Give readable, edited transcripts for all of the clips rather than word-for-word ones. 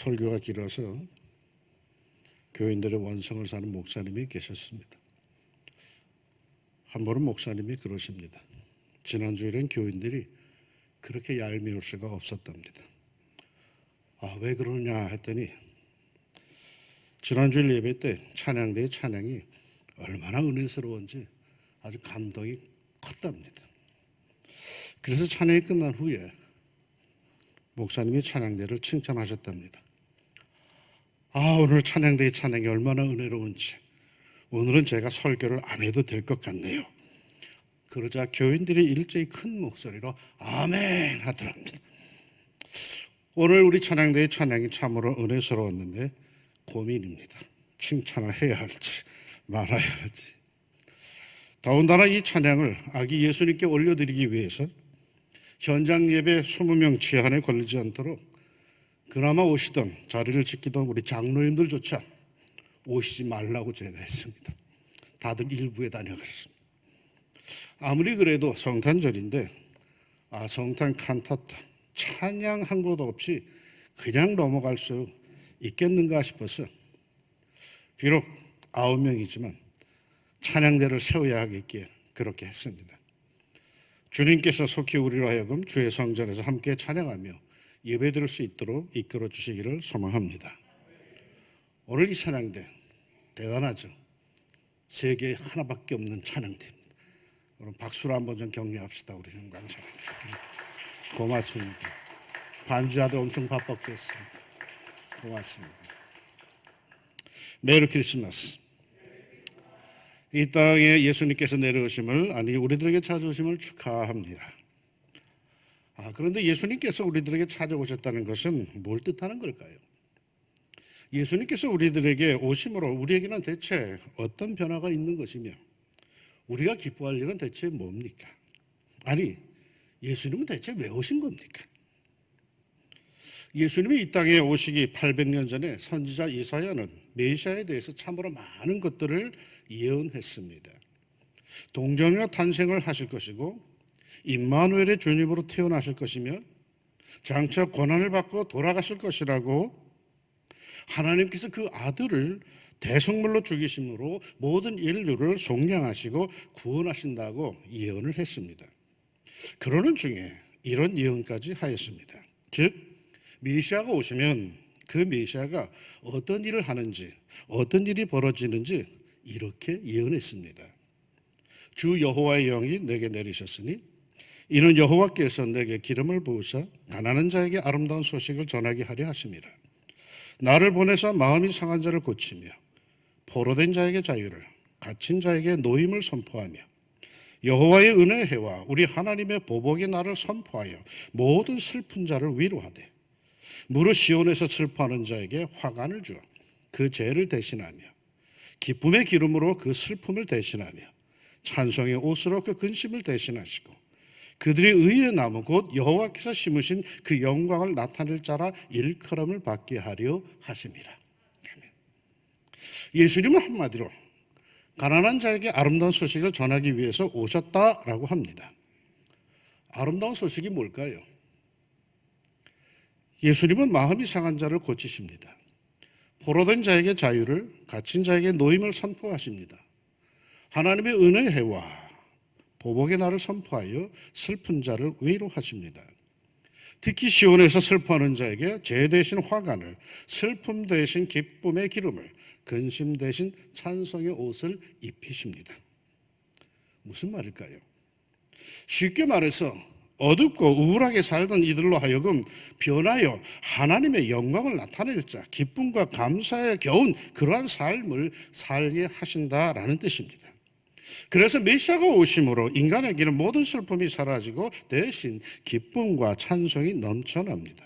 설교가 길어서 교인들의 원성을 사는 목사님이 계셨습니다. 한 번은 목사님이 그러십니다. 지난주에는 교인들이 그렇게 얄미울 수가 없었답니다. 왜 그러냐 했더니 지난주 예배 때 찬양대의 찬양이 얼마나 은혜스러운지 아주 감동이 컸답니다. 그래서 찬양이 끝난 후에 목사님이 찬양대를 칭찬하셨답니다. 오늘 찬양대의 찬양이 얼마나 은혜로운지 오늘은 제가 설교를 안 해도 될 것 같네요. 그러자 교인들이 일제히 큰 목소리로 아멘 하더랍니다. 오늘 우리 찬양대의 찬양이 참으로 은혜스러웠는데 고민입니다. 칭찬을 해야 할지 말아야 할지. 더군다나 이 찬양을 아기 예수님께 올려드리기 위해서 현장 예배 20명 제한에 걸리지 않도록 그나마 오시던 자리를 지키던 우리 장로님들조차 오시지 말라고 제가 했습니다. 다들 일부에 다녀갔습니다. 아무리 그래도 성탄절인데 성탄 칸타타 찬양 한 곳 없이 그냥 넘어갈 수 있겠는가 싶어서 비록 9명이지만 찬양대를 세워야 하겠기에 그렇게 했습니다. 주님께서 속히 우리로 하여금 주의 성전에서 함께 찬양하며 예배드릴 수 있도록 이끌어 주시기를 소망합니다. 오늘 이 찬양대 대단하죠. 세계에 하나밖에 없는 찬양대입니다. 그럼 박수로 한번 좀 격려합시다. 우리 영광찬양. 고맙습니다. 반주자들 엄청 바빴겠습니다. 고맙습니다. 메리 크리스마스. 이 땅에 예수님께서 내려오심을 우리들에게 찾아오심을 축하합니다. 그런데 예수님께서 우리들에게 찾아오셨다는 것은 뭘 뜻하는 걸까요? 예수님께서 우리들에게 오심으로 우리에게는 대체 어떤 변화가 있는 것이며 우리가 기뻐할 일은 대체 뭡니까? 예수님은 대체 왜 오신 겁니까? 예수님이 이 땅에 오시기 800년 전에 선지자 이사야는 메시아에 대해서 참으로 많은 것들을 예언했습니다. 동정녀 탄생을 하실 것이고 임마누엘의 주님으로 태어나실 것이며 장차 고난을 받고 돌아가실 것이라고 하나님께서 그 아들을 대성물로 죽이심으로 모든 인류를 속량하시고 구원하신다고 예언을 했습니다. 그러는 중에 이런 예언까지 하였습니다. 즉 메시아가 오시면 그 메시아가 어떤 일을 하는지 어떤 일이 벌어지는지 이렇게 예언했습니다. 주 여호와의 영이 내게 내리셨으니 이는 여호와께서 내게 기름을 부으사 가난한 자에게 아름다운 소식을 전하게 하려 하심이라. 나를 보내사 마음이 상한 자를 고치며 포로된 자에게 자유를 갇힌 자에게 노임을 선포하며 여호와의 은혜의 해와 우리 하나님의 보복의 날을 선포하여 모든 슬픈 자를 위로하되 무릇 시온에서 슬퍼하는 자에게 화관을 주어 그 죄를 대신하며 기쁨의 기름으로 그 슬픔을 대신하며 찬송의 옷으로 그 근심을 대신하시고 그들의 의의 나무 곧 여호와께서 심으신 그 영광을 나타낼 자라 일컬음을 받게 하려 하심이라. 예수님은 한마디로 가난한 자에게 아름다운 소식을 전하기 위해서 오셨다라고 합니다. 아름다운 소식이 뭘까요? 예수님은 마음이 상한 자를 고치십니다. 포로된 자에게 자유를, 갇힌 자에게 노임을 선포하십니다. 하나님의 은혜의 해와 보복의 날을 선포하여 슬픈 자를 위로하십니다. 특히 시온에서 슬퍼하는 자에게 죄 대신 화관을, 슬픔 대신 기쁨의 기름을, 근심 대신 찬송의 옷을 입히십니다. 무슨 말일까요? 쉽게 말해서 어둡고 우울하게 살던 이들로 하여금 변하여 하나님의 영광을 나타낼 자, 기쁨과 감사에 겨운 그러한 삶을 살게 하신다라는 뜻입니다. 그래서 메시아가 오심으로 인간에게는 모든 슬픔이 사라지고 대신 기쁨과 찬송이 넘쳐납니다.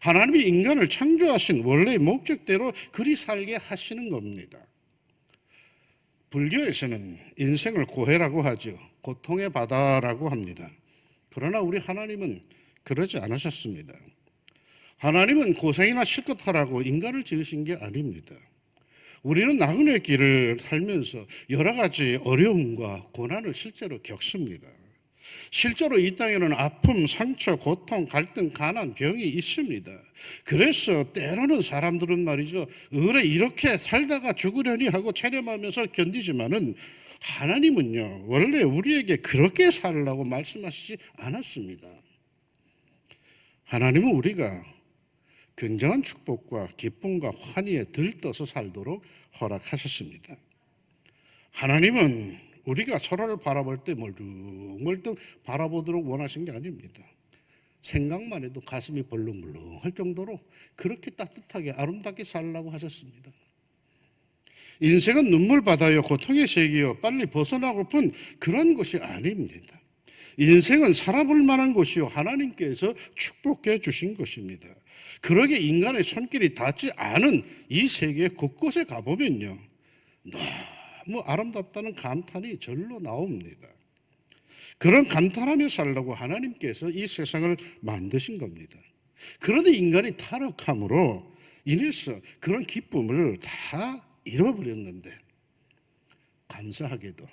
하나님이 인간을 창조하신 원래의 목적대로 그리 살게 하시는 겁니다. 불교에서는 인생을 고해라고 하죠. 고통의 바다라고 합니다. 그러나 우리 하나님은 그러지 않으셨습니다. 하나님은 고생이나 실컷 하라고 인간을 지으신 게 아닙니다. 우리는 나그네의 길을 살면서 여러 가지 어려움과 고난을 실제로 겪습니다. 실제로 이 땅에는 아픔, 상처, 고통, 갈등, 가난, 병이 있습니다. 그래서 때로는 사람들은 말이죠, 그래 이렇게 살다가 죽으려니 하고 체념하면서 견디지만은 하나님은요 원래 우리에게 그렇게 살라고 말씀하시지 않았습니다. 하나님은 우리가 굉장한 축복과 기쁨과 환희에 들떠서 살도록 허락하셨습니다. 하나님은 우리가 서로를 바라볼 때 멀뚱멀뚱 바라보도록 원하신 게 아닙니다. 생각만 해도 가슴이 벌렁벌렁할 정도로 그렇게 따뜻하게 아름답게 살라고 하셨습니다. 인생은 눈물바다요 고통의 세계요 빨리 벗어나고픈 그런 것이 아닙니다. 인생은 살아볼 만한 곳이요 하나님께서 축복해 주신 것입니다. 그러게 인간의 손길이 닿지 않은 이 세계 곳곳에 가보면요 너무 아름답다는 감탄이 절로 나옵니다. 그런 감탄하며 살라고 하나님께서 이 세상을 만드신 겁니다. 그런데 인간이 타락함으로 인해서 그런 기쁨을 다 잃어버렸는데 감사하게도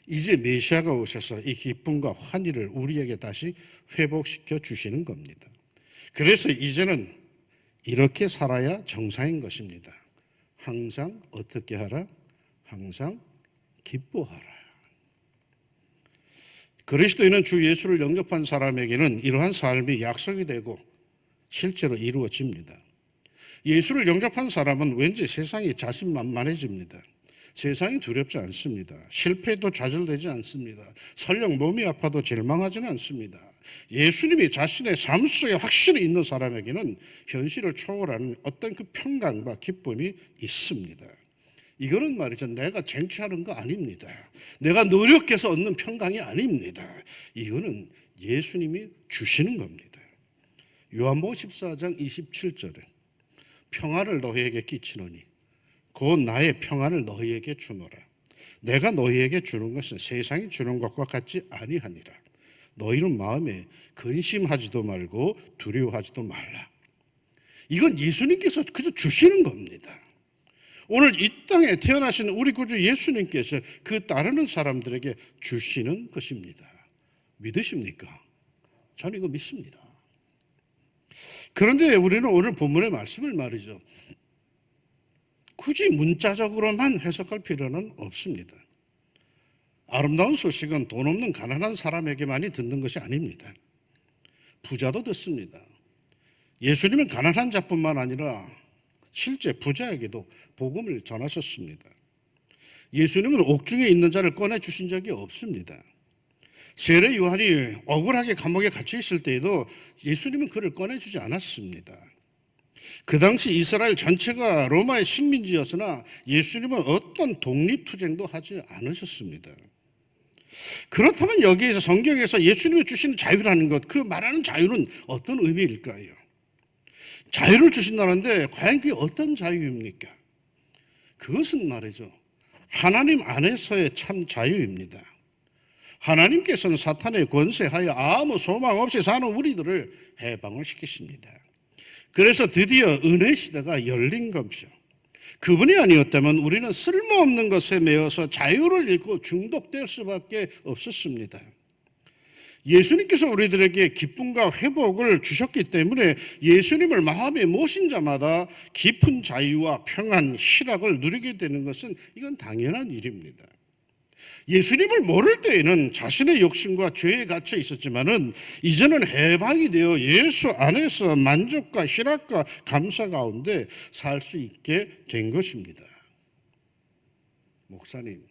이제 메시아가 오셔서 이 기쁨과 환희를 우리에게 다시 회복시켜 주시는 겁니다. 그래서 이제는 이렇게 살아야 정상인 것입니다. 항상 어떻게 하라? 항상 기뻐하라. 그리스도인은 주 예수를 영접한 사람에게는 이러한 삶이 약속이 되고 실제로 이루어집니다. 예수를 영접한 사람은 왠지 세상이 자신만만해집니다. 세상이 두렵지 않습니다. 실패도 좌절되지 않습니다. 설령 몸이 아파도 절망하지는 않습니다. 예수님이 자신의 삶 속에 확실히 있는 사람에게는 현실을 초월하는 어떤 그 평강과 기쁨이 있습니다. 이거는 말이죠. 내가 쟁취하는 거 아닙니다. 내가 노력해서 얻는 평강이 아닙니다. 이거는 예수님이 주시는 겁니다. 요한복음 14장 27절에 평안을 너희에게 끼치노니 곧 나의 평안을 너희에게 주노라. 내가 너희에게 주는 것은 세상이 주는 것과 같지 아니하니라. 너희는 마음에 근심하지도 말고 두려워하지도 말라. 이건 예수님께서 그저 주시는 겁니다. 오늘 이 땅에 태어나신 우리 구주 예수님께서 그 따르는 사람들에게 주시는 것입니다. 믿으십니까? 저는 이거 믿습니다. 그런데 우리는 오늘 본문의 말씀을 말이죠, 굳이 문자적으로만 해석할 필요는 없습니다. 아름다운 소식은 돈 없는 가난한 사람에게만이 듣는 것이 아닙니다. 부자도 듣습니다. 예수님은 가난한 자뿐만 아니라 실제 부자에게도 복음을 전하셨습니다. 예수님은 옥중에 있는 자를 꺼내주신 적이 없습니다. 세례 요한이 억울하게 감옥에 갇혀 있을 때에도 예수님은 그를 꺼내주지 않았습니다. 그 당시 이스라엘 전체가 로마의 식민지였으나 예수님은 어떤 독립투쟁도 하지 않으셨습니다. 그렇다면 여기에서 성경에서 예수님이 주시는 자유라는 것, 그 말하는 자유는 어떤 의미일까요? 자유를 주신다는데 과연 그게 어떤 자유입니까? 그것은 말이죠, 하나님 안에서의 참 자유입니다. 하나님께서는 사탄의 권세하여 아무 소망 없이 사는 우리들을 해방을 시키십니다. 그래서 드디어 은혜 시대가 열린 것이죠. 그분이 아니었다면 우리는 쓸모없는 것에 매여서 자유를 잃고 중독될 수밖에 없었습니다. 예수님께서 우리들에게 기쁨과 회복을 주셨기 때문에 예수님을 마음에 모신 자마다 깊은 자유와 평안, 희락을 누리게 되는 것은 이건 당연한 일입니다. 예수님을 모를 때에는 자신의 욕심과 죄에 갇혀 있었지만은 이제는 해방이 되어 예수 안에서 만족과 희락과 감사 가운데 살 수 있게 된 것입니다. 목사님,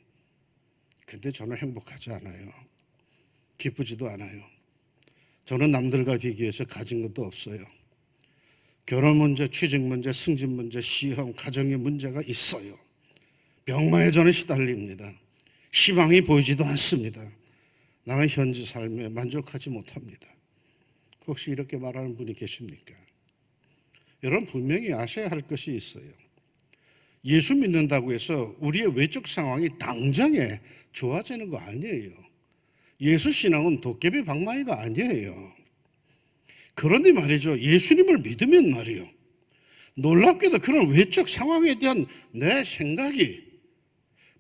근데 저는 행복하지 않아요. 기쁘지도 않아요. 저는 남들과 비교해서 가진 것도 없어요. 결혼 문제, 취직 문제, 승진 문제, 시험, 가정의 문제가 있어요. 병마에 저는 시달립니다. 희망이 보이지도 않습니다. 나는 현재 삶에 만족하지 못합니다. 혹시 이렇게 말하는 분이 계십니까? 여러분, 분명히 아셔야 할 것이 있어요. 예수 믿는다고 해서 우리의 외적 상황이 당장에 좋아지는 거 아니에요. 예수 신앙은 도깨비 방망이가 아니에요. 그런데 말이죠, 예수님을 믿으면 말이요, 놀랍게도 그런 외적 상황에 대한 내 생각이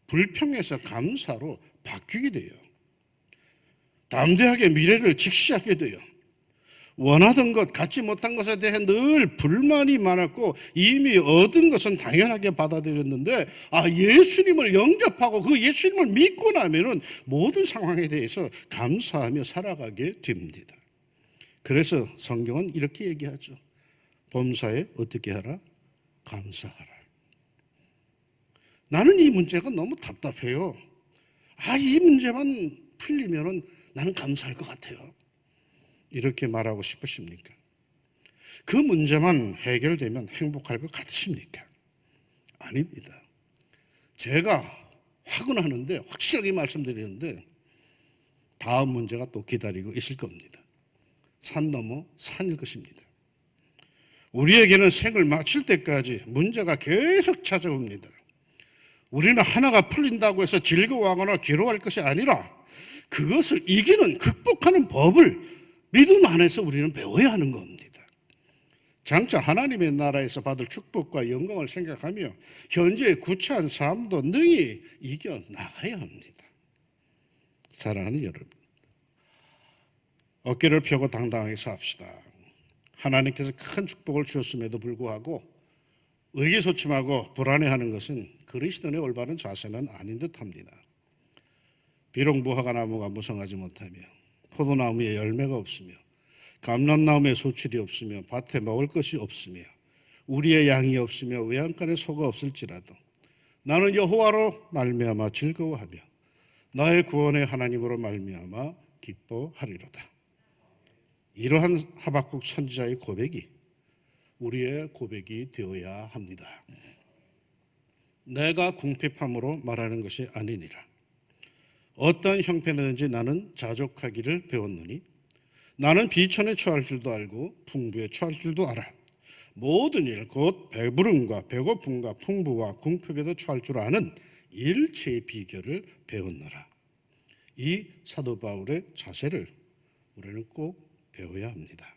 불평에서 감사로 바뀌게 돼요. 담대하게 미래를 직시하게 돼요. 원하던 것, 갖지 못한 것에 대해 늘 불만이 많았고 이미 얻은 것은 당연하게 받아들였는데 예수님을 영접하고 그 예수님을 믿고 나면은 모든 상황에 대해서 감사하며 살아가게 됩니다. 그래서 성경은 이렇게 얘기하죠. 범사에 어떻게 하라? 감사하라. 나는 이 문제가 너무 답답해요. 이 문제만 풀리면은 나는 감사할 것 같아요. 이렇게 말하고 싶으십니까? 그 문제만 해결되면 행복할 것 같으십니까? 아닙니다. 제가 확언하는데, 확실하게 말씀드리는데 다음 문제가 또 기다리고 있을 겁니다. 산 넘어 산일 것입니다. 우리에게는 생을 마칠 때까지 문제가 계속 찾아옵니다. 우리는 하나가 풀린다고 해서 즐거워하거나 괴로워할 것이 아니라 그것을 이기는, 극복하는 법을 믿음 안에서 우리는 배워야 하는 겁니다. 장차 하나님의 나라에서 받을 축복과 영광을 생각하며 현재의 구차한 삶도 능히 이겨나가야 합니다. 사랑하는 여러분, 어깨를 펴고 당당하게 삽시다. 하나님께서 큰 축복을 주셨음에도 불구하고 의기소침하고 불안해하는 것은 그리스도인의 올바른 자세는 아닌 듯합니다. 비록 무화과 나무가 무성하지 못하며 포도나무에 열매가 없으며 감람나무에 소출이 없으며 밭에 먹을 것이 없으며 우리의 양이 없으며 외양간에 소가 없을지라도 나는 여호와로 말미암아 즐거워하며 나의 구원의 하나님으로 말미암아 기뻐하리로다. 이러한 하박국 선지자의 고백이 우리의 고백이 되어야 합니다. 내가 궁핍함으로 말하는 것이 아니니라. 어떠한 형편이든지 나는 자족하기를 배웠노니 나는 비천에 처할 줄도 알고 풍부에 처할 줄도 알아. 모든 일 곧 배부름과 배고픔과 풍부와 궁핍에도 처할 줄 아는 일체의 비결을 배웠노라. 이 사도 바울의 자세를 우리는 꼭 배워야 합니다.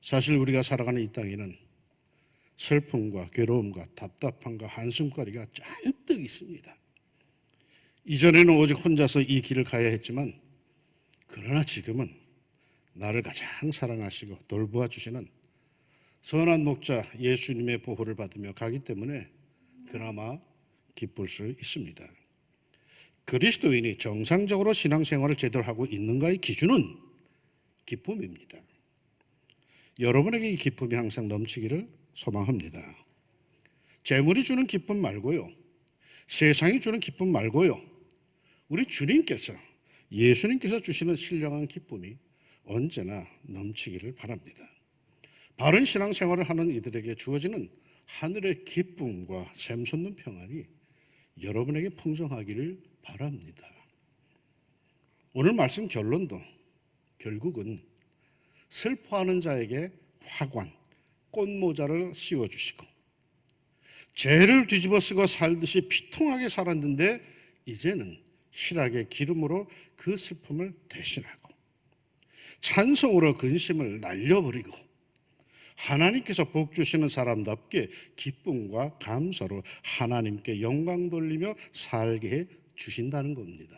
사실 우리가 살아가는 이 땅에는 슬픔과 괴로움과 답답함과 한숨거리가 잔뜩 있습니다. 이전에는 오직 혼자서 이 길을 가야 했지만 그러나 지금은 나를 가장 사랑하시고 돌보아 주시는 선한 목자 예수님의 보호를 받으며 가기 때문에 그나마 기쁠 수 있습니다. 그리스도인이 정상적으로 신앙생활을 제대로 하고 있는가의 기준은 기쁨입니다. 여러분에게 이 기쁨이 항상 넘치기를 소망합니다. 재물이 주는 기쁨 말고요, 세상이 주는 기쁨 말고요, 우리 주님께서, 예수님께서 주시는 신령한 기쁨이 언제나 넘치기를 바랍니다. 바른 신앙생활을 하는 이들에게 주어지는 하늘의 기쁨과 샘솟는 평안이 여러분에게 풍성하기를 바랍니다. 오늘 말씀 결론도 결국은 슬퍼하는 자에게 화관, 꽃모자를 씌워주시고 죄를 뒤집어 쓰고 살듯이 비통하게 살았는데 이제는 희락의 기름으로 그 슬픔을 대신하고 찬송으로 근심을 날려버리고 하나님께서 복 주시는 사람답게 기쁨과 감사로 하나님께 영광 돌리며 살게 해 주신다는 겁니다.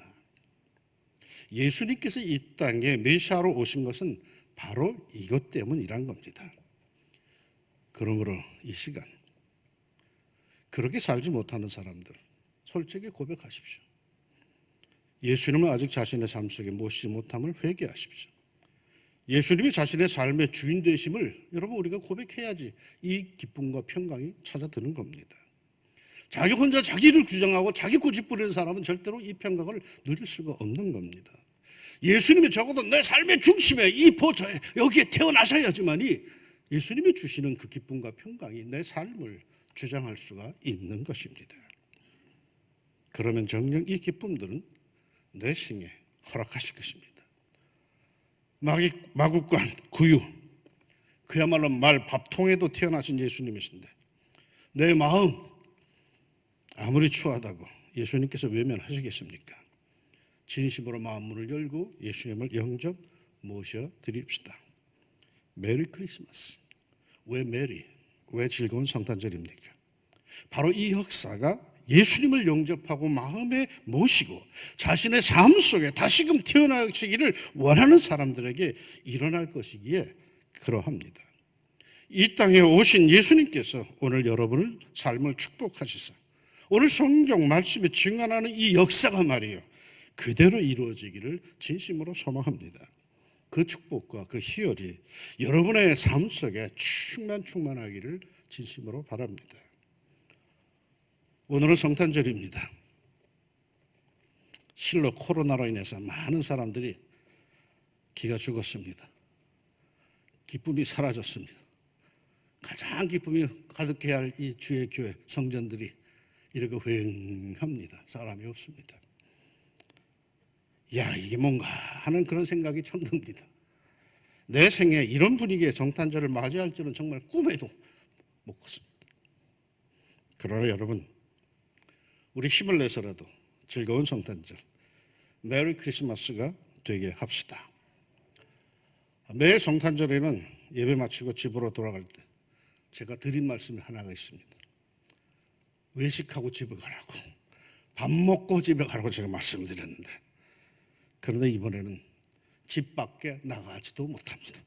예수님께서 이 땅에 메시아로 오신 것은 바로 이것 때문이란 겁니다. 그러므로 이 시간 그렇게 살지 못하는 사람들 솔직히 고백하십시오. 예수님은 아직 자신의 삶 속에 모시지 못함을 회개하십시오. 예수님이 자신의 삶의 주인 되심을 여러분 우리가 고백해야지 이 기쁨과 평강이 찾아드는 겁니다. 자기 혼자 자기를 규정하고 자기 고집 부리는 사람은 절대로 이 평강을 누릴 수가 없는 겁니다. 예수님이 적어도 내 삶의 중심에 이 보좌에 여기에 태어나셔야지만이 예수님이 주시는 그 기쁨과 평강이 내 삶을 주장할 수가 있는 것입니다. 그러면 정녕 이 기쁨들은 내 생에 허락하실 것입니다. 마국간 구유, 그야말로 말 밥통에도 태어나신 예수님이신데 내 마음 아무리 추하다고 예수님께서 외면하시겠습니까? 진심으로 마음 문을 열고 예수님을 영접 모셔드립시다. 메리 크리스마스. 왜 메리? 왜 즐거운 성탄절입니까? 바로 이 역사가 예수님을 영접하고 마음에 모시고 자신의 삶 속에 다시금 태어나시기를 원하는 사람들에게 일어날 것이기에 그러합니다. 이 땅에 오신 예수님께서 오늘 여러분을 삶을 축복하시사 오늘 성경 말씀에 증언하는 이 역사가 말이에요, 그대로 이루어지기를 진심으로 소망합니다. 그 축복과 그 희열이 여러분의 삶 속에 충만하기를 진심으로 바랍니다. 오늘은 성탄절입니다. 실로 코로나로 인해서 많은 사람들이 기가 죽었습니다. 기쁨이 사라졌습니다. 가장 기쁨이 가득해야 할 이 주의 교회 성전들이 이렇게 휑합니다. 사람이 없습니다. 야, 이게 뭔가 하는 그런 생각이 참 듭니다. 내 생에 이런 분위기의 성탄절을 맞이할 줄은 정말 꿈에도 못 꿨습니다. 그러나 여러분, 우리 힘을 내서라도 즐거운 성탄절, 메리 크리스마스가 되게 합시다. 매 성탄절에는 예배 마치고 집으로 돌아갈 때 제가 드린 말씀이 하나가 있습니다. 외식하고 집에 가라고, 밥 먹고 집에 가라고 제가 말씀드렸는데, 그런데 이번에는 집 밖에 나가지도 못합니다.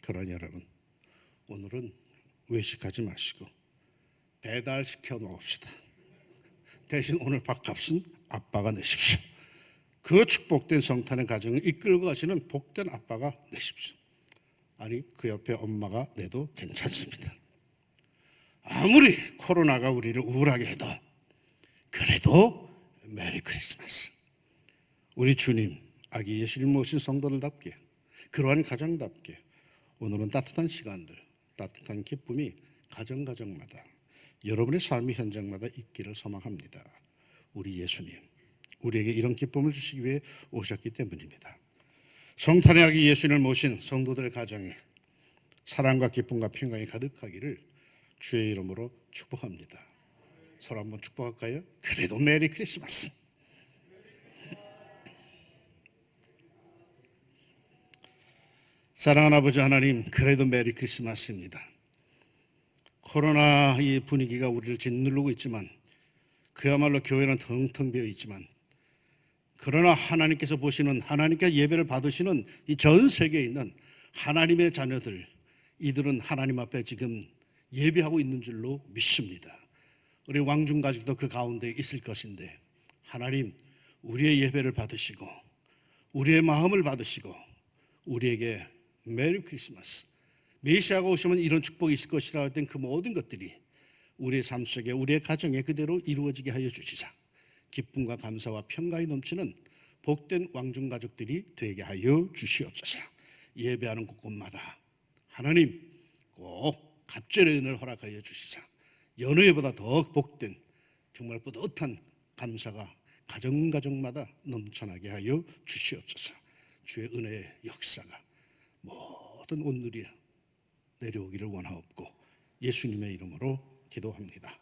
그러니 여러분, 오늘은 외식하지 마시고 배달시켜 먹읍시다. 대신 오늘 밥값은 아빠가 내십시오. 그 축복된 성탄의 가정을 이끌고 가시는 복된 아빠가 내십시오. 아니, 그 옆에 엄마가 내도 괜찮습니다. 아무리 코로나가 우리를 우울하게 해도 그래도 메리 크리스마스. 우리 주님, 아기 예수님 모신 성도들답게, 그러한 가정답게 오늘은 따뜻한 시간들, 따뜻한 기쁨이 가정마다, 여러분의 삶의 현장마다 있기를 소망합니다. 우리 예수님, 우리에게 이런 기쁨을 주시기 위해 오셨기 때문입니다. 성탄의 아기 예수님을 모신 성도들의 가정에 사랑과 기쁨과 평강이 가득하기를 주의 이름으로 축복합니다. 서로 한번 축복할까요? 그래도 메리 크리스마스. 사랑하는 아버지 하나님, 그래도 메리 크리스마스입니다. 코로나 이 분위기가 우리를 짓누르고 있지만, 그야말로 교회는 텅텅 비어 있지만, 그러나 하나님께서 보시는, 하나님께 예배를 받으시는 이 전 세계에 있는 하나님의 자녀들, 이들은 하나님 앞에 지금 예배하고 있는 줄로 믿습니다. 우리 왕중가족도 그 가운데 있을 것인데, 하나님, 우리의 예배를 받으시고 우리의 마음을 받으시고 우리에게 메리 크리스마스, 메시아가 오시면 이런 축복이 있을 것이라 했던 그 모든 것들이 우리의 삶 속에, 우리의 가정에 그대로 이루어지게 하여 주시자 기쁨과 감사와 평강이 넘치는 복된 왕중가족들이 되게 하여 주시옵소서. 예배하는 곳곳마다 하나님 꼭 갑절의 은혜를 허락하여 주시자 연회보다 더 복된 정말 뿌듯한 감사가 가정마다 넘쳐나게 하여 주시옵소서. 주의 은혜의 역사가 모든 온누리에 내려오기를 원하옵고 예수님의 이름으로 기도합니다.